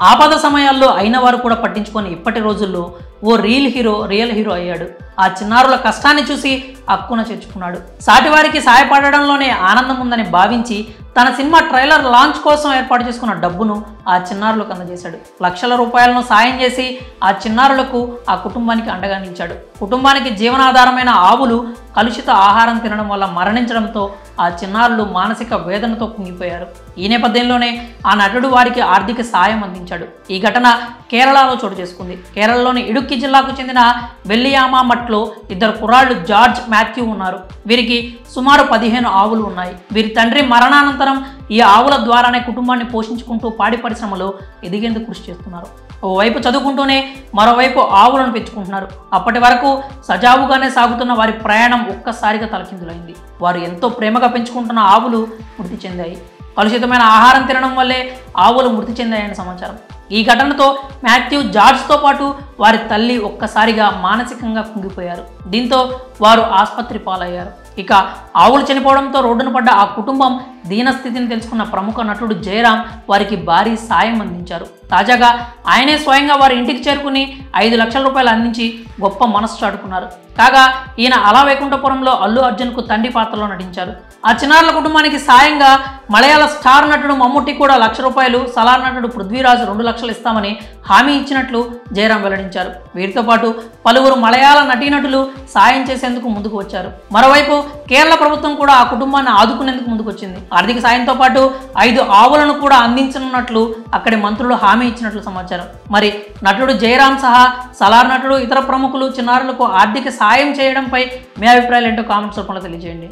ఆపద సమయాల్లో అయిన వారు కూడా పట్టించుకొని ఇప్పటి రోజుల్లో ఓ రియల్ హీరో అయ్యాడు. ఆ చిన్నారుల కష్టాన్ని చూసి హక్కున చేర్చుకున్నాడు. సాటివారికి సాయపడడంలోనే ఆనందం ఉందని భావించి తన సినిమా ట్రైలర్ లాంచ్ కోసం ఏర్పాటు చేసుకున్న డబ్బును ఆ చిన్నారులకు అందజేశాడు. లక్షల రూపాయలను సాయం చేసి ఆ చిన్నారులకు ఆ కుటుంబానికి అండగా నిలిచాడు. కుటుంబానికి జీవనాధారమైన ఆవులు కలుషిత ఆహారం తినడం వల్ల మరణించడంతో ఆ చిన్నారులు మానసిక వేదనతో కుంగిపోయారు. ఈ నేపథ్యంలోనే ఆ నటుడు వారికి ఆర్థిక సాయం అందించాడు. ఈ ఘటన కేరళలో చోటు చేసుకుంది. కేరళలోని ఇడుక్కి జిల్లాకు చెందిన వెల్లియామామట్లో ఇద్దరు కుర్రాళ్ళు జార్జ్, మాథ్యూ ఉన్నారు. వీరికి సుమారు 15 ఆవులు ఉన్నాయి. వీరి తండ్రి మరణానంతరం ఈ ఆవుల ద్వారానే కుటుంబాన్ని పోషించుకుంటూ పాడి పరిశ్రమలో ఎదిగేందుకు కృషి చేస్తున్నారు. ఓవైపు చదువుకుంటూనే మరోవైపు ఆవులను పెంచుకుంటున్నారు. అప్పటి వరకు సజావుగానే సాగుతున్న వారి ప్రయాణం ఒక్కసారిగా తలకిందులైంది. వారు ఎంతో ప్రేమగా పెంచుకుంటున్న ఆవులు మృతి చెందాయి. కలుషితమైన ఆహారం తినడం వల్లే ఆవులు మృతి చెందాయని సమాచారం. ఈ ఘటనతో మాథ్యూ, జార్జ్తో పాటు వారి తల్లి ఒక్కసారిగా మానసికంగా కుంగిపోయారు. దీంతో వారు ఆసుపత్రి పాలయ్యారు. ఇక ఆవులు చనిపోవడంతో రోడ్డున పడ్డ ఆ కుటుంబం దీనస్థితిని తెలుసుకున్న ప్రముఖ నటుడు జయరాం వారికి భారీ సాయం అందించారు. తాజాగా ఆయనే స్వయంగా వారి ఇంటికి చేరుకుని 5 లక్షల రూపాయలు అందించి గొప్ప మనసు చాటుకున్నారు. కాగా ఈయన అలా వైకుంఠపురంలో అల్లు అర్జున్కు తండ్రి పాత్రలో నటించారు. ఆ చిన్నారుల కుటుంబానికి సాయంగా మలయాళ స్టార్ నటుడు మమ్ముట్టి కూడా 1 లక్ష రూపాయలు, సలార్ నటుడు పృథ్వీరాజ్ 2 లక్షలు ఇస్తామని హామీ ఇచ్చినట్లు జయరాం వెల్లడించారు. వీరితో పాటు పలువురు మలయాళ నటీనటులు సాయం చేసేందుకు ముందుకు వచ్చారు. మరోవైపు కేరళ ప్రభుత్వం కూడా ఆ కుటుంబాన్ని ఆదుకునేందుకు ముందుకొచ్చింది. ఆర్థిక సాయంతో పాటు 5 ఆవులను కూడా అందించనున్నట్లు అక్కడి మంత్రులు హామీ ఇచ్చినట్లు సమాచారం. మరి నటుడు జయరాం సహా సలార్ నటుడు, ఇతర ప్రముఖులు చిన్నారులకు ఆర్థిక సాయం చేయడంపై మీ అభిప్రాయాలు ఏంటో కామెంట్స్ రూపంలో తెలియజేయండి.